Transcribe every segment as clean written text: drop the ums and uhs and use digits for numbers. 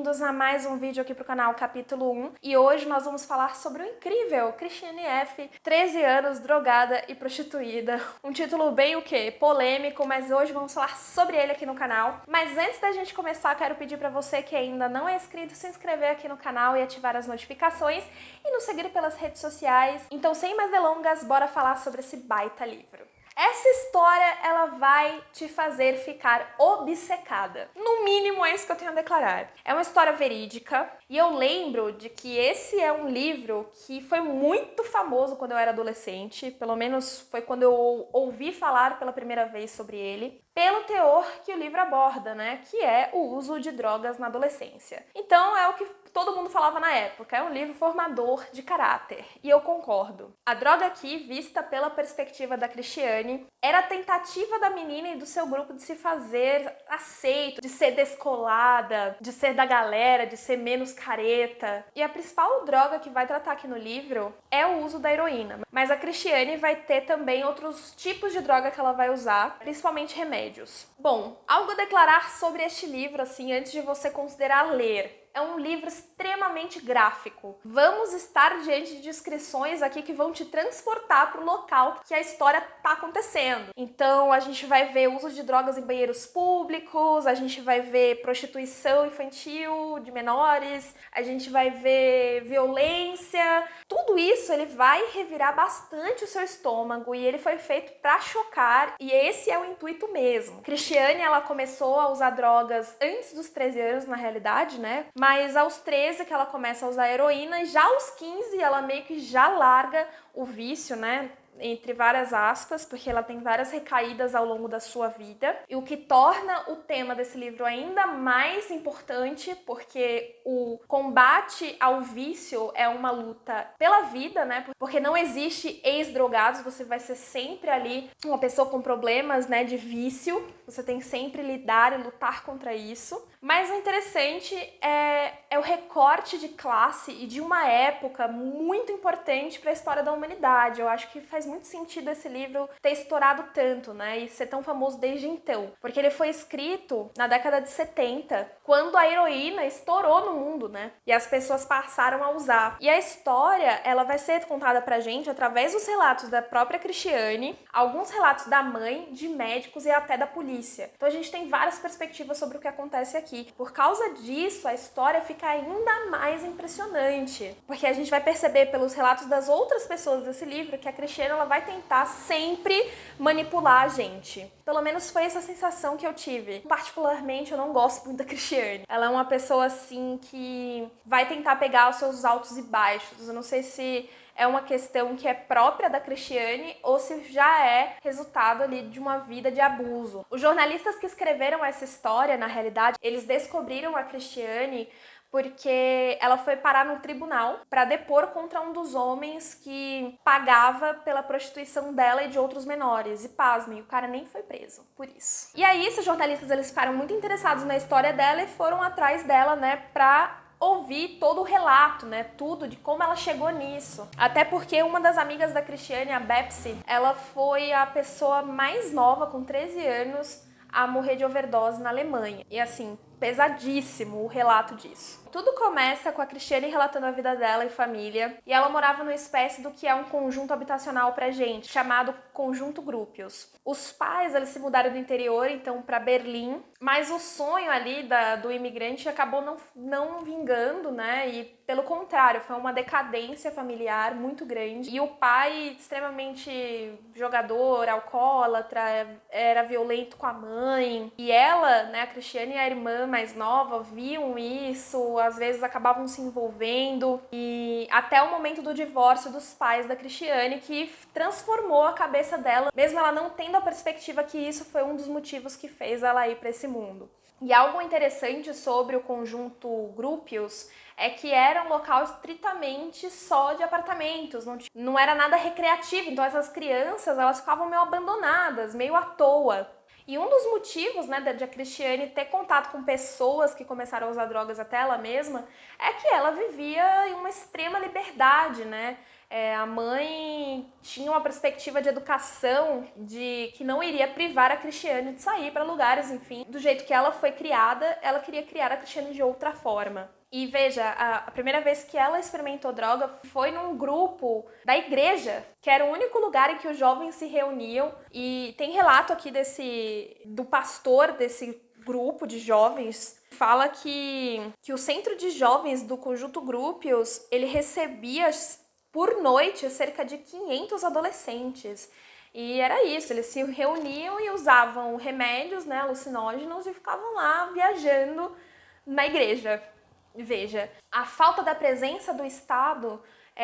bem-vindos a mais um vídeo aqui pro canal Capítulo 1. E hoje nós vamos falar sobre o incrível Christiane F., 13 anos, drogada e prostituída. Um título bem o quê? Polêmico, mas hoje vamos falar sobre ele aqui no canal. Mas antes da gente começar, quero pedir pra você que ainda não é inscrito, se inscrever aqui no canal e ativar as notificações e nos seguir pelas redes sociais. Então, sem mais delongas, bora falar sobre esse baita livro. Essa história, ela vai te fazer ficar obcecada. No mínimo, é isso que eu tenho a declarar. É uma história verídica e eu lembro de que esse é um livro que foi muito famoso quando eu era adolescente, pelo menos foi quando eu ouvi falar pela primeira vez sobre ele, pelo teor que o livro aborda, né, que é o uso de drogas na adolescência. Então, é o que todo mundo falava na época, é um livro formador de caráter, e eu concordo. A droga aqui, vista pela perspectiva da Christiane, era a tentativa da menina e do seu grupo de se fazer aceito, de ser descolada, de ser da galera, de ser menos careta. E a principal droga que vai tratar aqui no livro é o uso da heroína, mas a Christiane vai ter também outros tipos de droga que ela vai usar, principalmente remédios. Bom, algo a declarar sobre este livro, assim, antes de você considerar ler. É um livro extremamente gráfico. Vamos estar diante de descrições aqui que vão te transportar para o local que a história está acontecendo. Então, a gente vai ver uso de drogas em banheiros públicos, a gente vai ver prostituição infantil de menores, a gente vai ver violência. Tudo isso ele vai revirar bastante o seu estômago e ele foi feito para chocar e esse é o intuito mesmo. Christiane, ela começou a usar drogas antes dos 13 anos, na realidade, né? Mas aos 13 que ela começa a usar heroína e já aos 15 ela meio que já larga o vício, né? Entre várias aspas, porque ela tem várias recaídas ao longo da sua vida. E o que torna o tema desse livro ainda mais importante, porque o combate ao vício é uma luta pela vida, né? Porque não existe ex-drogados, você vai ser sempre ali uma pessoa com problemas, né, de vício. Você tem que sempre lidar e lutar contra isso. Mas o interessante é o recorte de classe e de uma época muito importante para a história da humanidade. Eu acho que faz muito sentido esse livro ter estourado tanto, né, e ser tão famoso desde então. Porque ele foi escrito na década de 70, quando a heroína estourou no mundo, né, e as pessoas passaram a usar. E a história, ela vai ser contada pra gente através dos relatos da própria Christiane, alguns relatos da mãe, de médicos e até da polícia. Então a gente tem várias perspectivas sobre o que acontece aqui. Por causa disso, a história fica ainda mais impressionante, porque a gente vai perceber pelos relatos das outras pessoas desse livro que a Christiane, ela vai tentar sempre manipular a gente. Pelo menos foi essa sensação que eu tive. Particularmente, eu não gosto muito da Christiane. Ela é uma pessoa, assim, que vai tentar pegar os seus altos e baixos. Eu não sei se é uma questão que é própria da Christiane ou se já é resultado ali de uma vida de abuso. Os jornalistas que escreveram essa história, na realidade, eles descobriram a Christiane porque ela foi parar no tribunal para depor contra um dos homens que pagava pela prostituição dela e de outros menores. E pasmem, o cara nem foi preso por isso. E aí, esses jornalistas, eles ficaram muito interessados na história dela e foram atrás dela, né, pra ouvir todo o relato, né, tudo de como ela chegou nisso. Até porque uma das amigas da Christiane, a Bepsi, ela foi a pessoa mais nova, com 13 anos, a morrer de overdose na Alemanha. E assim, pesadíssimo o relato disso. Tudo começa com a Christiane relatando a vida dela e família, e ela morava numa espécie do que é um conjunto habitacional pra gente, chamado Conjunto Grúpios. Os pais, eles se mudaram do interior, então, para Berlim, mas o sonho ali do imigrante acabou não vingando, né, e pelo contrário, foi uma decadência familiar muito grande, e o pai, extremamente jogador, alcoólatra, era violento com a mãe, e ela, né, a Christiane e a irmã mais nova viam isso, às vezes acabavam se envolvendo, e até o momento do divórcio dos pais da Christiane, que transformou a cabeça dela, mesmo ela não tendo a perspectiva que isso foi um dos motivos que fez ela ir para esse mundo. E algo interessante sobre o conjunto Grúpios é que era um local estritamente só de apartamentos, não era nada recreativo, então essas crianças, elas ficavam meio abandonadas, meio à toa. E um dos motivos, né, de a Christiane ter contato com pessoas que começaram a usar drogas até ela mesma, é que ela vivia em uma extrema liberdade, né? A mãe tinha uma perspectiva de educação de que não iria privar a Cristiane de sair para lugares, enfim. Do jeito que ela foi criada, ela queria criar a Cristiane de outra forma. E veja, a primeira vez que ela experimentou droga foi num grupo da igreja, que era o único lugar em que os jovens se reuniam. E tem relato aqui do pastor desse grupo de jovens, fala que o centro de jovens do Conjunto Grúpios, ele recebia por noite cerca de 500 adolescentes. E era isso, eles se reuniam e usavam remédios, né, alucinógenos, e ficavam lá viajando na igreja. Veja, a falta da presença do Estado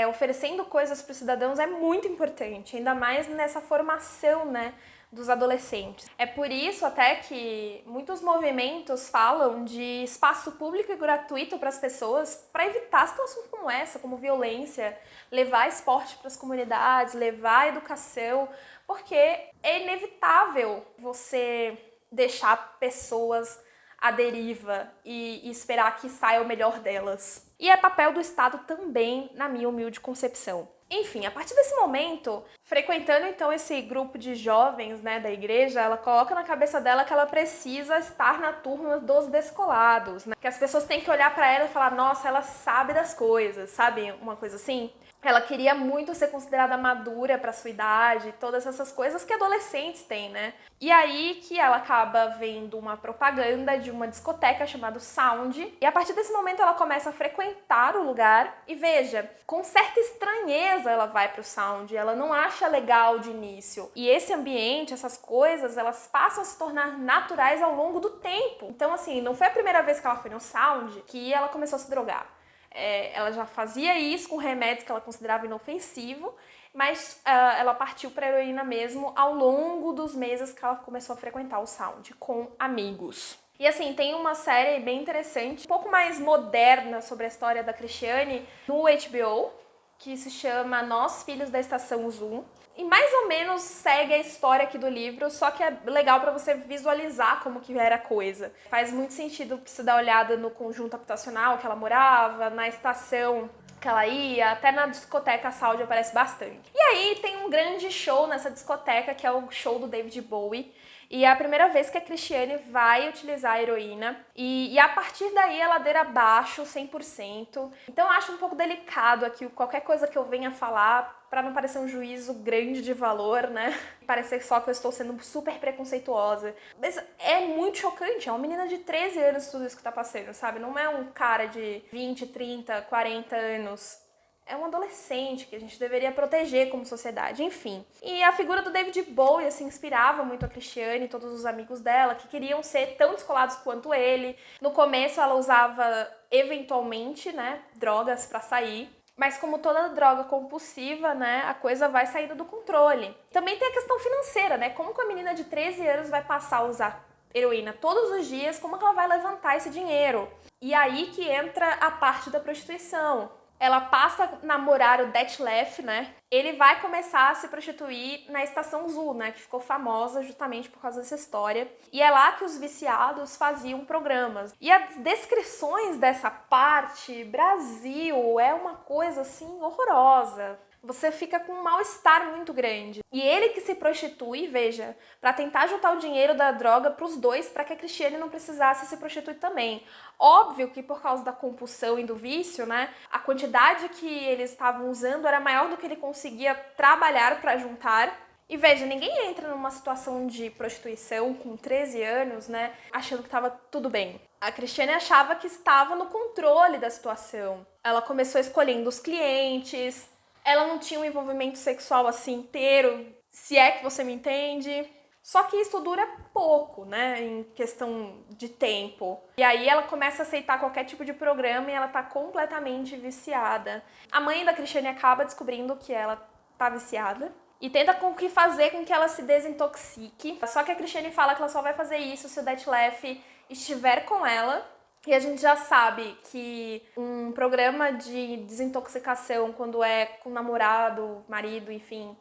oferecendo coisas para os cidadãos é muito importante, ainda mais nessa formação, né, dos adolescentes. É por isso até que muitos movimentos falam de espaço público e gratuito para as pessoas, para evitar situações como essa, como violência, levar esporte para as comunidades, levar educação, porque é inevitável você deixar pessoas à deriva e esperar que saia o melhor delas. E é papel do Estado também, na minha humilde concepção. Enfim, a partir desse momento, frequentando então esse grupo de jovens, né, da igreja, ela coloca na cabeça dela que ela precisa estar na turma dos descolados, né? Que as pessoas têm que olhar para ela e falar, nossa, ela sabe das coisas, sabe? Uma coisa assim. Ela queria muito ser considerada madura para sua idade, todas essas coisas que adolescentes têm, né? E aí que ela acaba vendo uma propaganda de uma discoteca chamada Sound, e a partir desse momento ela começa a frequentar o lugar e veja, com certa estranheza ela vai pro Sound, ela não acha legal de início. E esse ambiente, essas coisas, elas passam a se tornar naturais ao longo do tempo. Então assim, não foi a primeira vez que ela foi no Sound que ela começou a se drogar. Ela já fazia isso com remédios que ela considerava inofensivo, mas ela partiu para a heroína mesmo ao longo dos meses que ela começou a frequentar o Sound, com amigos. E assim, tem uma série bem interessante, um pouco mais moderna sobre a história da Cristiane no HBO, que se chama Nós, Filhos da Estação Zoom. E mais ou menos segue a história aqui do livro, só que é legal para você visualizar como que era a coisa. Faz muito sentido você dar uma olhada no conjunto habitacional que ela morava, na estação que ela ia, até na discoteca Sound aparece bastante. E aí tem um grande show nessa discoteca, que é o show do David Bowie. E é a primeira vez que a Cristiane vai utilizar a heroína. E a partir daí a ladeira abaixo, 100%. Então eu acho um pouco delicado aqui qualquer coisa que eu venha falar, para não parecer um juízo grande de valor, né? Parecer só que eu estou sendo super preconceituosa. Mas é muito chocante, é uma menina de 13 anos tudo isso que tá passando, sabe? Não é um cara de 20, 30, 40 anos. É um adolescente que a gente deveria proteger como sociedade, enfim. E a figura do David Bowie se inspirava muito a Cristiane e todos os amigos dela, que queriam ser tão descolados quanto ele. No começo ela usava, eventualmente, né, drogas pra sair. Mas como toda droga compulsiva, né, a coisa vai saindo do controle. Também tem a questão financeira, né? Como que uma menina de 13 anos vai passar a usar heroína todos os dias? Como que ela vai levantar esse dinheiro? E aí que entra a parte da prostituição. Ela passa a namorar o Detlef, né? Ele vai começar a se prostituir na Estação Zoo, né? Que ficou famosa justamente por causa dessa história. E é lá que os viciados faziam programas. E as descrições dessa parte, Brasil, é uma coisa assim horrorosa. Você fica com um mal-estar muito grande. E ele que se prostitui, veja, para tentar juntar o dinheiro da droga para os dois, para que a Cristiane não precisasse se prostituir também. Óbvio que por causa da compulsão e do vício, né, a quantidade que eles estavam usando era maior do que ele conseguia trabalhar para juntar. E veja, ninguém entra numa situação de prostituição com 13 anos, né, achando que estava tudo bem. A Cristiane achava que estava no controle da situação. Ela começou escolhendo os clientes. Ela não tinha um envolvimento sexual assim inteiro, se é que você me entende. Só que isso dura pouco, né, em questão de tempo. E aí ela começa a aceitar qualquer tipo de programa e ela tá completamente viciada. A mãe da Cristiane acaba descobrindo que ela tá viciada e tenta fazer com que ela se desintoxique. Só que a Cristiane fala que ela só vai fazer isso se o Detlef estiver com ela. E a gente já sabe que um programa de desintoxicação, quando é com namorado, marido, enfim,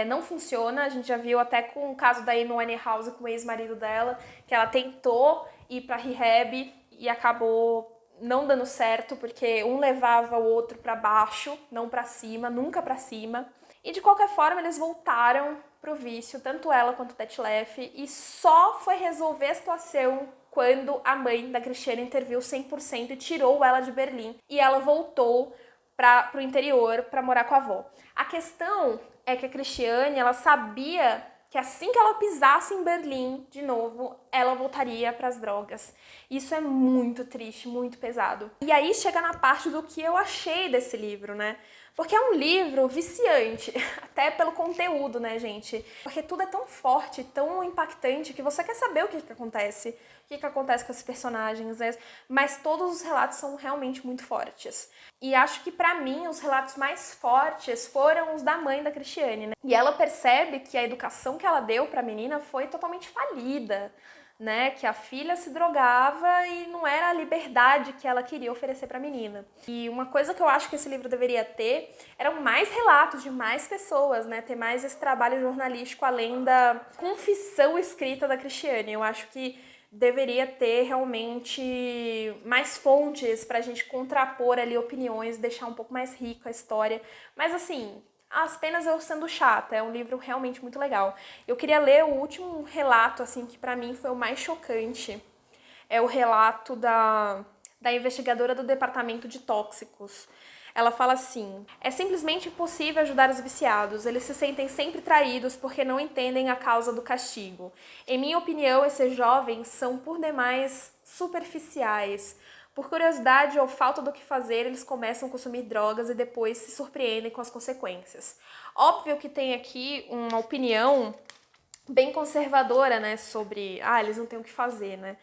não funciona. A gente já viu até com o caso da Amy Winehouse com o ex-marido dela, que ela tentou ir pra rehab e acabou não dando certo, porque um levava o outro pra baixo, não pra cima, nunca pra cima. E de qualquer forma eles voltaram pro vício, tanto ela quanto o Detlef, e só foi resolver a situação quando a mãe da Cristiane interviu 100% e tirou ela de Berlim. E ela voltou pro interior para morar com a avó. A questão é que a Cristiane, ela sabia que assim que ela pisasse em Berlim de novo, ela voltaria para as drogas. Isso é muito triste, muito pesado. E aí chega na parte do que eu achei desse livro, né? Porque é um livro viciante, até pelo conteúdo, né, gente? Porque tudo é tão forte, tão impactante, que você quer saber o que acontece, o que acontece com esses personagens, né? Mas todos os relatos são realmente muito fortes. E acho que pra mim os relatos mais fortes foram os da mãe da Cristiane, né? E ela percebe que a educação que ela deu pra menina foi totalmente falida, né, que a filha se drogava e não era a liberdade que ela queria oferecer para a menina. E uma coisa que eu acho que esse livro deveria ter eram mais relatos de mais pessoas, né, ter mais esse trabalho jornalístico além da confissão escrita da Cristiane. Eu acho que deveria ter realmente mais fontes pra gente contrapor ali opiniões, deixar um pouco mais rica a história. Mas assim, apenas eu sendo chata, é um livro realmente muito legal. Eu queria ler o último relato, assim, que pra mim foi o mais chocante. É o relato da investigadora do Departamento de Tóxicos. Ela fala assim: é simplesmente impossível ajudar os viciados. Eles se sentem sempre traídos porque não entendem a causa do castigo. Em minha opinião, esses jovens são por demais superficiais. Por curiosidade ou falta do que fazer, eles começam a consumir drogas e depois se surpreendem com as consequências. Óbvio que tem aqui uma opinião bem conservadora, né, sobre, eles não têm o que fazer, né,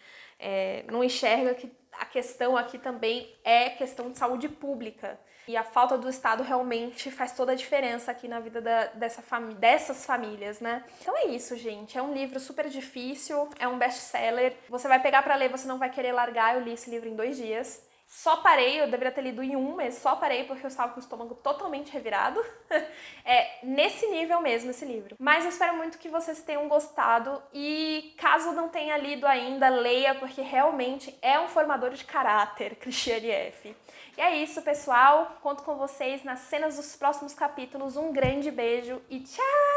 não enxerga que a questão aqui também é questão de saúde pública. E a falta do Estado realmente faz toda a diferença aqui na vida dessas famílias, né? Então é isso, gente. É um livro super difícil, é um best-seller. Você vai pegar pra ler, você não vai querer largar. Eu li esse livro em 2 dias. Só parei, eu deveria ter lido em 1 mês, só parei porque eu estava com o estômago totalmente revirado. É nesse nível mesmo esse livro. Mas eu espero muito que vocês tenham gostado e caso não tenha lido ainda, leia porque realmente é um formador de caráter, Cristiane F. E é isso, pessoal. Conto com vocês nas cenas dos próximos capítulos. Um grande beijo e tchau!